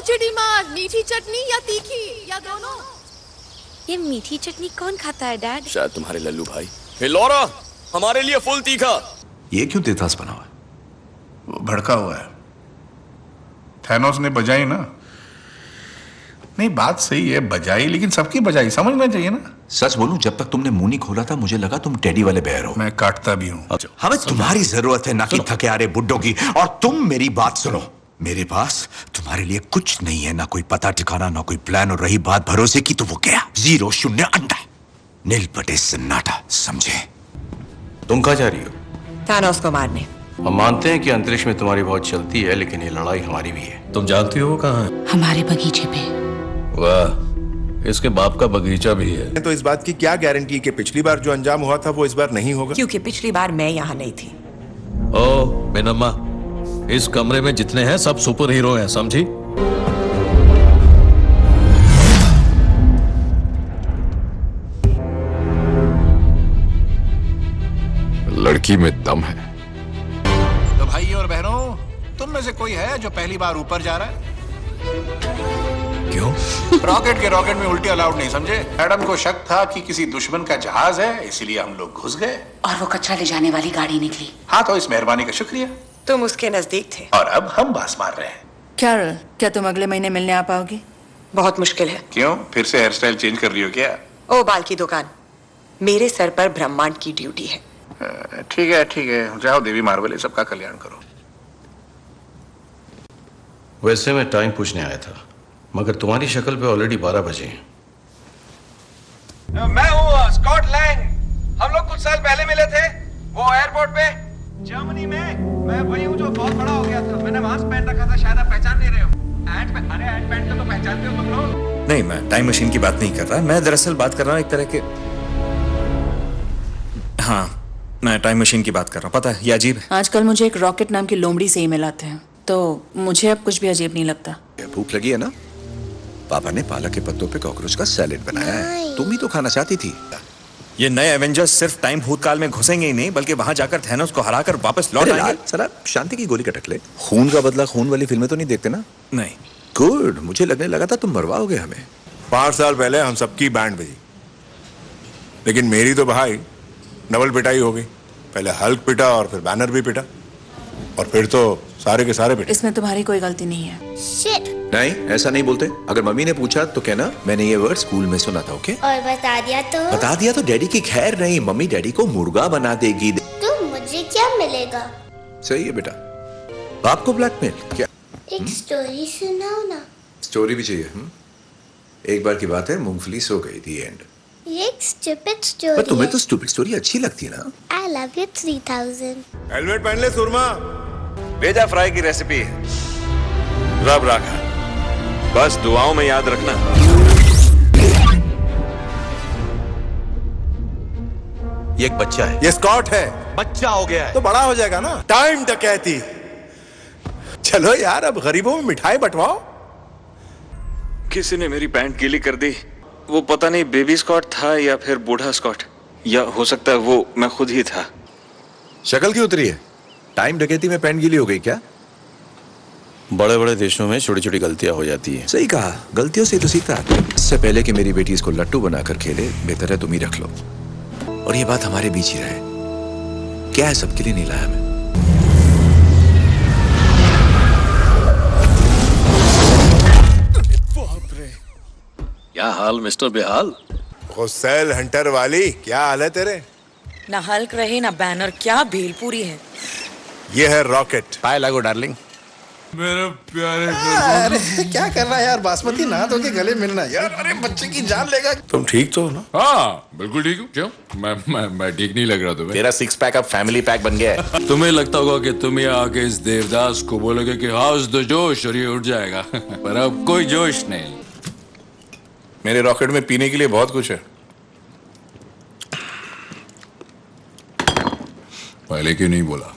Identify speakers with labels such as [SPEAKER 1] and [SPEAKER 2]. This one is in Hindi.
[SPEAKER 1] चिड़ी मार, मीठी चटनी या तीखी या दोनों?
[SPEAKER 2] ये मीठी चटनी कौन खाता है डैड?
[SPEAKER 3] शायद तुम्हारे लल्लू भाई। हे लॉरा, हमारे लिए फुल तीखा।
[SPEAKER 4] ये क्यों तेतास बना हुआ है?
[SPEAKER 5] वो भड़का हुआ है। थैनोस ने बजाई ना। नहीं, बात सही है, बजाई, लेकिन सबकी बजाई समझना चाहिए ना।
[SPEAKER 4] सच बोलूं, जब तक तुमने मुंह नहीं खोला था मुझे लगा तुम टेडी वाले बेयर हो।
[SPEAKER 5] मैं काटता भी हूँ।
[SPEAKER 4] हमें तुम्हारी जरूरत है ना कि थके आ रहे बुड्ढों की। और तुम मेरी बात सुनो, मेरे पास तुम्हारे लिए कुछ नहीं है, ना कोई पता ठिकाना, ना कोई प्लान। और रही बात भरोसे की, तो वो गया 0 0 अंडा, नील पटे सन्नाटा, समझे?
[SPEAKER 3] तुम कहाँ जा रही हो?
[SPEAKER 6] थानोस को मारने।
[SPEAKER 3] हम मानते हैं कि अंतरिक्ष में तुम्हारी बहुत चलती है, लेकिन ये लड़ाई हमारी भी है। तुम जानती हो वो कहाँ है?
[SPEAKER 6] हमारे बगीचे पे।
[SPEAKER 3] वाह, इसके बाप का बगीचा भी है।
[SPEAKER 7] तो इस बात की क्या गारंटी कि पिछली बार जो अंजाम हुआ था वो इस बार नहीं होगा?
[SPEAKER 6] क्योंकि पिछली बार मैं यहाँ नहीं थी।
[SPEAKER 8] ओ बेनम्मा, इस कमरे में जितने हैं सब सुपर हीरो हैं, समझी?
[SPEAKER 3] लड़की में दम है।
[SPEAKER 5] तो भाई और बहनों, तुम में से कोई है जो पहली बार ऊपर जा रहा है?
[SPEAKER 3] क्यों?
[SPEAKER 5] रॉकेट में उल्टी अलाउड नहीं, समझे? मैडम को शक था कि किसी दुश्मन का जहाज है, इसीलिए हम लोग घुस गए
[SPEAKER 6] और वो कचरा ले जाने वाली गाड़ी निकली।
[SPEAKER 5] हाँ, तो इस मेहरबानी का शुक्रिया।
[SPEAKER 6] तुम उसके नजदीक थे।
[SPEAKER 5] और अब हम बास मार रहे हैं।
[SPEAKER 9] कैरल, क्या तुम अगले महीने मिलने आ पाओगी?
[SPEAKER 6] बहुत मुश्किल है।
[SPEAKER 5] क्यों, फिर से हेयर स्टाइल चेंज कर रही हो क्या?
[SPEAKER 6] ओ बाल की दुकान, मेरे सर पर ब्रह्मांड की ड्यूटी है।
[SPEAKER 5] ठीक है, जाओ देवी मार्वल, सबका कल्याण करो।
[SPEAKER 3] वैसे मैं टाइम पूछने आया था, मगर तुम्हारी शक्ल पे ऑलरेडी 12 बजे हैं।
[SPEAKER 10] मैं हूँ स्कॉट लैंग। हम लोग कुछ साल पहले मिले थे वो एयरपोर्ट पे जर्मनी में। मैं वही हूँ जो बहुत बड़ा हो गया था। मैंने मास्क पहन रखा था, शायद आप पहचान नहीं रहे हो। अरे एंट-मैन को तो पहचानते हो तुम लोग?
[SPEAKER 11] नहीं, मैं टाइम मशीन की बात नहीं कर रहा। मैं दरअसल बात कर रहा हूँ एक तरह के, हाँ, मैं टाइम मशीन की बात कर रहा हूँ। पता है ये अजीब है।
[SPEAKER 9] आजकल मुझे एक रॉकेट नाम की लोमड़ी से ईमेल आते हैं, तो मुझे अब कुछ भी अजीब नहीं लगता।
[SPEAKER 4] भूख लगी है ना? पापा ने पालक के पत्तों पे कॉकरोच का सैलेड बनाया है। तुम ही तो खाना चाहती थी।
[SPEAKER 11] ये नए एवेंजर्स सिर्फ टाइम भूतकाल में घुसेंगे ही नहीं, बल्कि वहां जाकर थैनोस को हराकर वापस लौट आएंगे।
[SPEAKER 4] सरा शांति की गोली कटक ले। खून का बदला खून वाली फिल्में तो नहीं देखते ना?
[SPEAKER 11] नहीं।
[SPEAKER 4] गुड, मुझे लगने लगा था तुम मरवाओगे हमें।
[SPEAKER 7] 5 साल पहले हम सबकी बैंड बजी, लेकिन मेरी तो भाई डबल पिटाई हो गई। पहले हल्क पिटा और फिर बैनर भी पिटा, और फिर तो सारे के सारे पिटे।
[SPEAKER 9] इसमें तुम्हारी कोई गलती नहीं है।
[SPEAKER 4] नहीं, ऐसा नहीं बोलते। अगर मम्मी ने पूछा तो कहना मैंने ये वर्ड स्कूल में सुना था। ओके?
[SPEAKER 12] और बता दिया तो
[SPEAKER 4] डैडी की खैर नहीं, मम्मी डैडी को मुर्गा बना देगी।
[SPEAKER 12] तो मुझे क्या मिलेगा?
[SPEAKER 4] सही है बेटा। बाप को ब्लैकमेल क्या?
[SPEAKER 12] एक स्टोरी सुनाओ ना।
[SPEAKER 4] स्टोरी भी चाहिए? एक बार की बात है, मूंगफली सो गई थी, एंड।
[SPEAKER 12] ये एक स्टूपिड स्टोरी।
[SPEAKER 4] पर तुम्हें तो स्टूपिड स्टोरी अच्छी लगती है ना?
[SPEAKER 12] I love you 3000।
[SPEAKER 7] हेलमेट पहन ले सुरमा।
[SPEAKER 10] भेजा फ्राई की रेसिपी है, रब राखा, बस दुआओं में याद रखना।
[SPEAKER 4] ये एक बच्चा है।
[SPEAKER 7] ये स्कॉट है।
[SPEAKER 4] बच्चा हो गया है
[SPEAKER 7] तो बड़ा हो जाएगा ना। टाइम डकैती। चलो यार, अब गरीबों में मिठाई बंटवाओ।
[SPEAKER 10] किसी ने मेरी पैंट गीली कर दी। वो पता नहीं बेबी स्कॉट था या फिर बूढ़ा स्कॉट, या हो सकता है वो मैं खुद ही था।
[SPEAKER 4] शक्ल क्यों उतरी है? टाइम डकैती में पैंट गीली हो गई क्या?
[SPEAKER 3] बड़े बड़े देशों में छोटी छोटी गलतियां हो जाती हैं।
[SPEAKER 4] सही कहा, गलतियों से तो सीखता। इससे पहले कि मेरी बेटी इसको लट्टू बनाकर खेले, बेहतर है तुम ही रख लो। और ये बात हमारे बीच ही रहे। क्या है, सबके लिए नहीं लाया मैं।
[SPEAKER 8] क्या हाल मिस्टर बेहाल?
[SPEAKER 7] हुसैन हंटर वाली, क्या हाल है तेरे?
[SPEAKER 6] ना हल्क रहे ना बैनर, क्या भेलपूरी है।
[SPEAKER 7] ये है रॉकेट।
[SPEAKER 5] पाए लागो डार्लिंग।
[SPEAKER 8] मेरे प्यारे
[SPEAKER 5] अरे क्या कर रहा है यार, बासमती ना धो के गले मिलना यार। अरे बच्चे की जान लेगा। तुम ठीक तो हो ना?
[SPEAKER 8] हाँ बिल्कुल ठीक हूँ। क्यों? मैं ठीक नहीं लग रहा तुम्हें?
[SPEAKER 5] तेरा 6 पैक अब फैमिली पैक बन गया है।
[SPEAKER 8] तुम्हें लगता होगा कि तुम ये आके इस देवदास को बोलोगे कि हाउस द जोश और ये उठ जाएगा पर अब कोई जोश नहीं।
[SPEAKER 5] मेरे रॉकेट में पीने के लिए बहुत कुछ है।
[SPEAKER 8] पहले क्यों नहीं बोला?